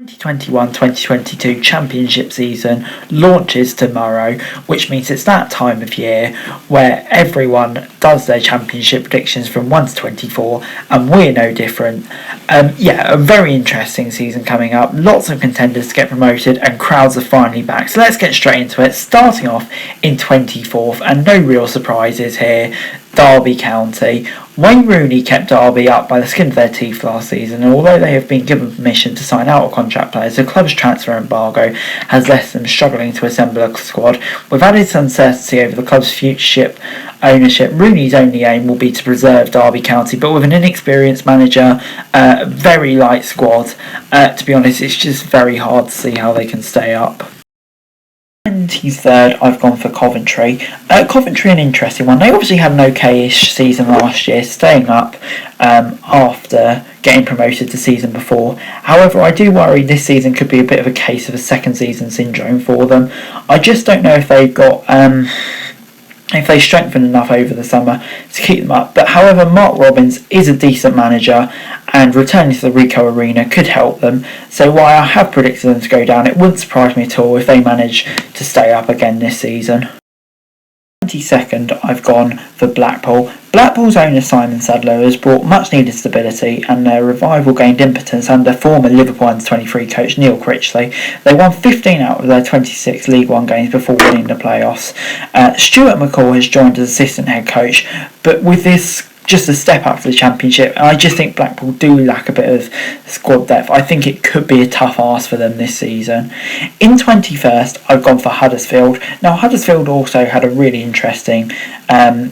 2021-2022 championship season launches tomorrow, which means it's that time of year where everyone does their championship predictions from 1 to 24, and we're no different. A very interesting season coming up, lots of contenders to get promoted and crowds are finally back, so let's get straight into it. Starting off in 24th, and no real surprises here, Derby County. Wayne Rooney kept Derby up by the skin of their teeth last season, and although they have been given permission to sign out of contract players, the club's transfer embargo has left them struggling to assemble a squad. With added uncertainty over the club's future ownership, Rooney's only aim will be to preserve Derby County, but with an inexperienced manager, very light squad, to be honest, it's just very hard to see how they can stay up. 23rd, I've gone for Coventry. Coventry, an interesting one. They obviously had an okay-ish season last year, staying up after getting promoted the season before. However, I do worry this season could be a bit of a case of a second season syndrome for them. I just don't know if they've got if they strengthen enough over the summer to keep them up. But however, Mark Robins is a decent manager, and returning to the Ricoh Arena could help them. So while I have predicted them to go down, it wouldn't surprise me at all if they manage to stay up again this season. 22nd, I've gone for Blackpool. Blackpool's owner Simon Sadler has brought much needed stability, and their revival gained impotence under former Liverpool under-23 coach Neil Critchley. They won 15 out of their 26 League One games before winning the playoffs. Stuart McCall has joined as assistant head coach, but with this just a step up for the championship, I just think Blackpool do lack a bit of squad depth. I think it could be a tough ask for them this season. In 21st, I've gone for Huddersfield. Now, Huddersfield also had a really interesting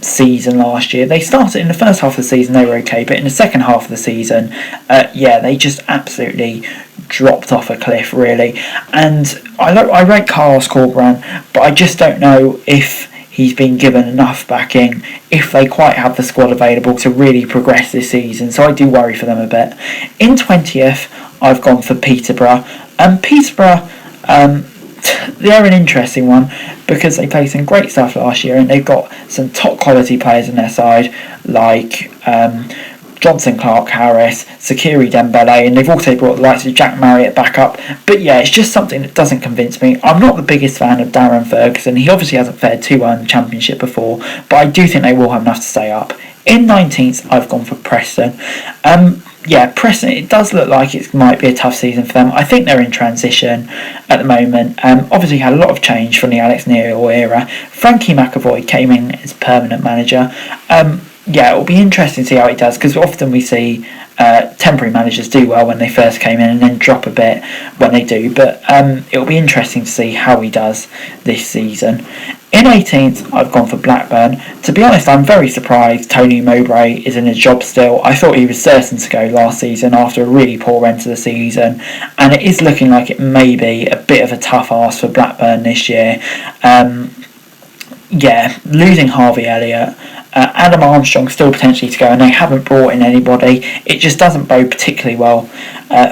season last year. They started in the first half of the season, they were okay, but in the second half of the season, they just absolutely dropped off a cliff, really. And I rate Carlos Corberán, but I just don't know if he's been given enough backing, if they quite have the squad available to really progress this season, so I do worry for them a bit. In 20th, I've gone for Peterborough. Peterborough, they're an interesting one because they played some great stuff last year, and they've got some top quality players in their side, like Johnson, Clark, Harris, Sakiri Dembele, and they've also brought the likes of Jack Marriott back up. But yeah, it's just something that doesn't convince me. I'm not the biggest fan of Darren Ferguson. He obviously hasn't fared too well in the Championship before, but I do think they will have enough to stay up. In 19th, I've gone for Preston. Preston, it does look like it might be a tough season for them. I think they're in transition at the moment. Obviously had a lot of change from the Alex Neil era. Frankie McAvoy came in as permanent manager. It'll be interesting to see how he does, because often we see temporary managers do well when they first came in and then drop a bit when they do, but it'll be interesting to see how he does this season. In 18th, I've gone for Blackburn. To be honest, I'm very surprised Tony Mowbray is in a job still. I thought he was certain to go last season after a really poor end to the season, and it is looking like it may be a bit of a tough ask for Blackburn this year. Losing Harvey Elliott, Adam Armstrong still potentially to go, and they haven't brought in anybody. It just doesn't bode particularly well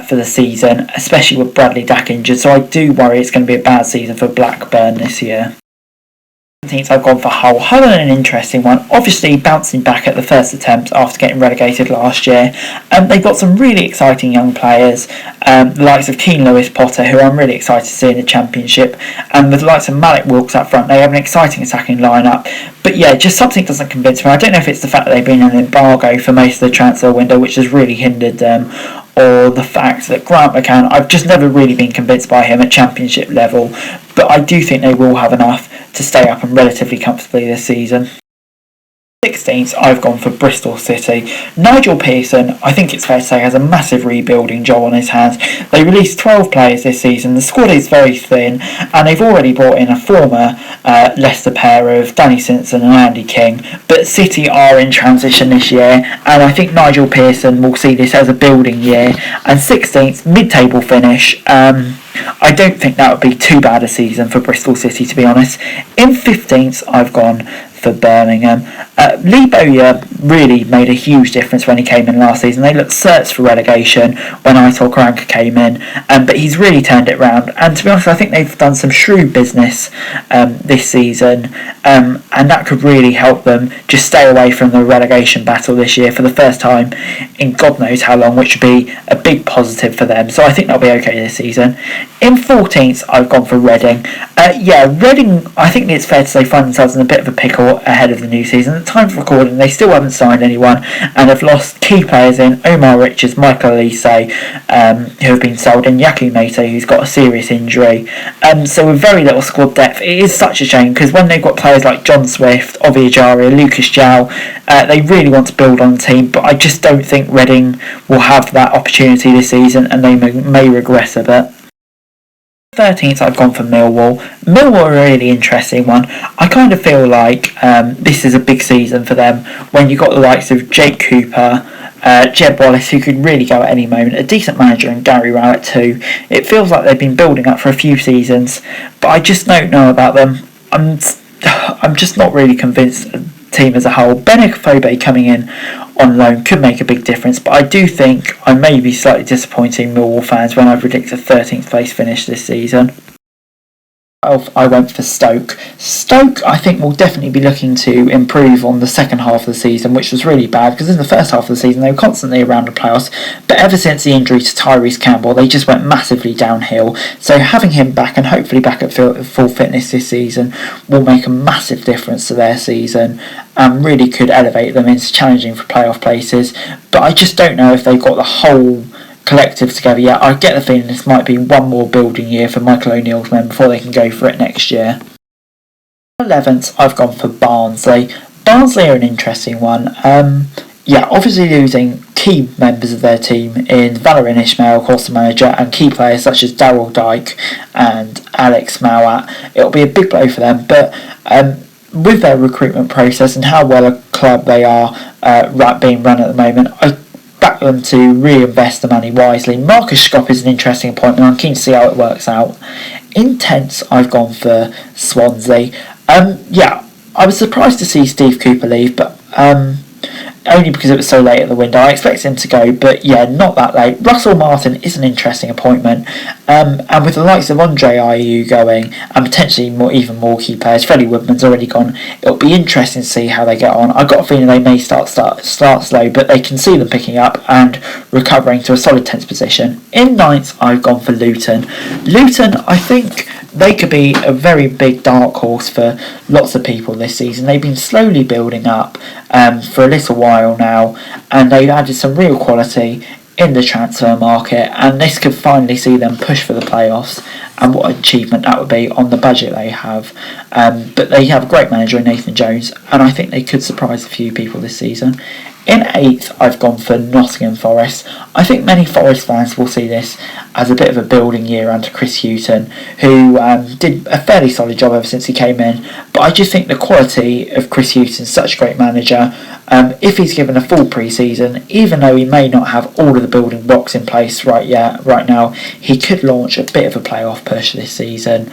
for the season, especially with Bradley Dack injured, so I do worry it's going to be a bad season for Blackburn this year. I've gone for Hull. Hull are an interesting one, obviously bouncing back at the first attempt after getting relegated last year. They've got some really exciting young players, the likes of Keane Lewis-Potter, who I'm really excited to see in the Championship, and with the likes of Malik Wilkes up front. They have an exciting attacking lineup, but just something doesn't convince me. I don't know if it's the fact that they've been on an embargo for most of the transfer window, which has really hindered them, or the fact that Grant McCann, I've just never really been convinced by him at Championship level, but I do think they will have enough to stay up and relatively comfortably this season. 16th, I've gone for Bristol City. Nigel Pearson, I think it's fair to say, has a massive rebuilding job on his hands. They released 12 players this season. The squad is very thin, and they've already brought in a former Leicester pair of Danny Simpson and Andy King. But City are in transition this year, and I think Nigel Pearson will see this as a building year. And 16th, mid-table finish. I don't think that would be too bad a season for Bristol City, to be honest. In 15th, I've gone for Birmingham. Lee Bowyer really made a huge difference when he came in last season. They looked searched for relegation when Aitor Karanka came in, but he's really turned it around. And to be honest, I think they've done some shrewd business this season, and that could really help them just stay away from the relegation battle this year for the first time in God knows how long, which would be a big positive for them. So I think they'll be okay this season. In 14th, I've gone for Reading. Reading, I think it's fair to say, find themselves in a bit of a pickle ahead of the new season. At the time of recording, they still haven't signed anyone and have lost key players in Omar Richards, Michael Elise, who have been sold, and Yaku Mate, who's got a serious injury. So with very little squad depth, it is such a shame, because when they've got players like John Swift, Ovi Ajaria, Lucas Jow, they really want to build on the team, but I just don't think Reading will have that opportunity this season, and they may regress a bit. 13th, I've gone for Millwall. Millwall are a really interesting one. I kind of feel like this is a big season for them when you've got the likes of Jake Cooper, Jed Wallace, who could really go at any moment, a decent manager, and Gary Rowett too. It feels like they've been building up for a few seasons, but I just don't know about them. I'm just not really convinced of the team as a whole. Benik Fobe coming in on loan could make a big difference, but I do think I may be slightly disappointing Millwall fans when I predict a 13th place finish this season. I went for Stoke. Stoke, I think, will definitely be looking to improve on the second half of the season, which was really bad, because in the first half of the season they were constantly around the playoffs, but ever since the injury to Tyrese Campbell, they just went massively downhill. So having him back, and hopefully back at full fitness this season, will make a massive difference to their season and really could elevate them into challenging for playoff places. But I just don't know if they've got the whole collective together yet. I get the feeling this might be one more building year for Michael O'Neill's men before they can go for it next year. 11th, I've gone for Barnsley. Barnsley are an interesting one. Obviously losing key members of their team in Valérien Ismaël, of course, the manager, and key players such as Daryl Dyke and Alex Mowat. It'll be a big blow for them, but with their recruitment process and how well a club they are being run at the moment, I back them to reinvest the money wisely. Marcus Schropp is an interesting appointment. I'm keen to see how it works out. In 10th, I've gone for Swansea. I was surprised to see Steve Cooper leave, but only because it was so late at the window. I expected him to go, but not that late. Russell Martin is an interesting appointment, and with the likes of Andre Ayew going, and potentially even more key players, Freddie Woodman's already gone, it'll be interesting to see how they get on. I've got a feeling they may start slow, but they can see them picking up and recovering to a solid 10th position. In 9th, I've gone for Luton. Luton, I think they could be a very big dark horse for lots of people this season. They've been slowly building up for a little while now, and they've added some real quality in the transfer market, and this could finally see them push for the playoffs, and what an achievement that would be on the budget they have. But they have a great manager in Nathan Jones, and I think they could surprise a few people this season. In 8th, I've gone for Nottingham Forest. I think many Forest fans will see this as a bit of a building year under Chris Hughton, who did a fairly solid job ever since he came in. But I just think the quality of Chris Hughton, such a great manager, if he's given a full pre-season, even though he may not have all of the building blocks in place right now, he could launch a bit of a playoff push this season.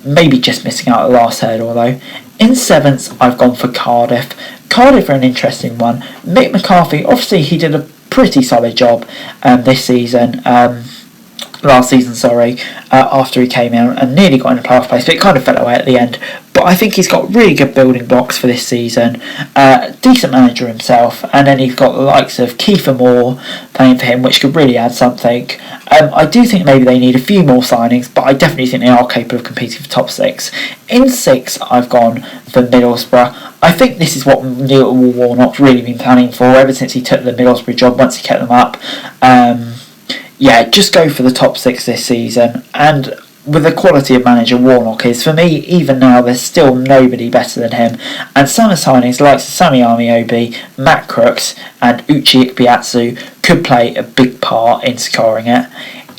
Maybe just missing out the last hurdle though. In 7th, I've gone for Cardiff. Cardiff are an interesting one. Mick McCarthy, obviously he did a pretty solid job last season, after he came in and nearly got in the playoff place, but it kind of fell away at the end. But I think he's got really good building blocks for this season. Decent manager himself, and then he's got the likes of Kiefer Moore playing for him, which could really add something. I do think maybe they need a few more signings, but I definitely think they are capable of competing for top 6. In 6th, I've gone for Middlesbrough. I think this is what Neil Warnock's really been planning for ever since he took the Middlesbrough job, once he kept them up. Just go for the top 6 this season, and with the quality of manager Warnock is, for me, even now, there's still nobody better than him. And summer signings like Sami Amiobi, Matt Crooks and Uche Ikpeazu could play a big part in scoring it.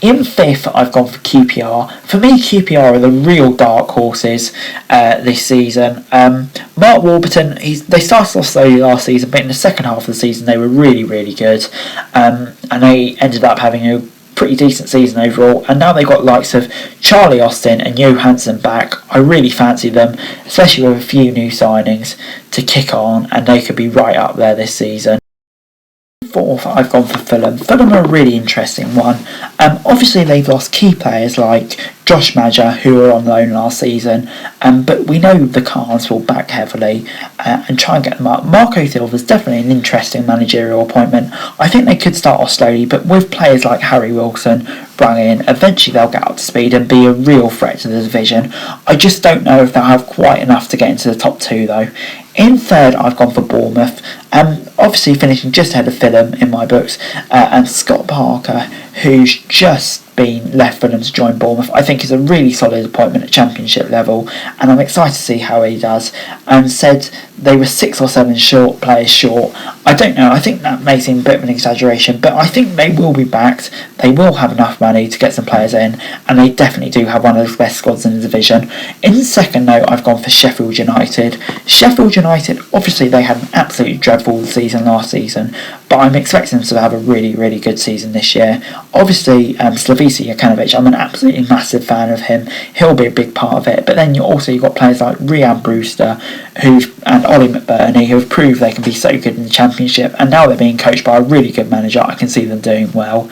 In 5th, I've gone for QPR. For me, QPR are the real dark horses this season. Mark Warburton, they started off slowly last season, but in the second half of the season they were really, really good. And they ended up having a pretty decent season overall, and now they've got likes of Charlie Austin and Johansson back. I really fancy them, especially with a few new signings to kick on, and they could be right up there this season. Fourth, I've gone for Fulham. Fulham are a really interesting one. Obviously, they've lost key players like Josh Maja, who were on loan last season, but we know the Cards will back heavily and try and get them up. Marco Silva's definitely an interesting managerial appointment. I think they could start off slowly, but with players like Harry Wilson brought in, eventually they'll get up to speed and be a real threat to the division. I just don't know if they'll have quite enough to get into the top two though. In third, I've gone for Bournemouth, obviously finishing just ahead of Fulham in my books, and Scott Parker, who's just been left Fulham to join Bournemouth, I think is a really solid appointment at Championship level, and I'm excited to see how he does. And said they were 6 or 7 players short. I don't know, I think that may seem a bit of an exaggeration, but I think they will be backed. They will have enough money to get some players in, and they definitely do have one of the best squads in the division. In second note, I've gone for Sheffield United. Sheffield United, obviously they had an absolutely dreadful season last season, but I'm expecting them to have a really, really good season this year. Obviously, Slavisa Jokanovic, I'm an absolutely massive fan of him. He'll be a big part of it. But then you've got players like Rhian Brewster and Ollie McBurney, who have proved they can be so good in the Championship, and now they're being coached by a really good manager. I can see them doing well.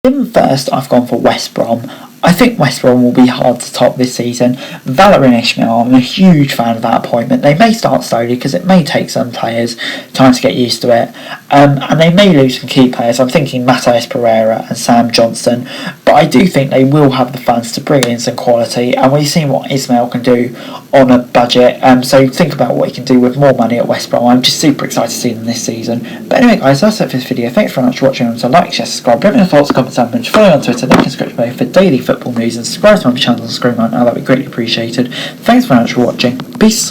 In first, I've gone for West Brom. I think West Brom will be hard to top this season. Valérien Ismaël, I'm a huge fan of that appointment. They may start slowly because it may take some players time to get used to it, and they may lose some key players. I'm thinking Matheus Pereira and Sam Johnson, but I do think they will have the funds to bring in some quality, and we've seen what Ismaël can do on a budget, so think about what he can do with more money at West Brom. I'm just super excited to see them this season. But anyway guys, that's it for this video. Thanks very much for watching. So like, share, subscribe, let me know your thoughts, comments, and follow me on Twitter, link in the description below for daily football news, and subscribe to my channel and screen right now, that would be greatly appreciated. Thanks very much for watching. Peace.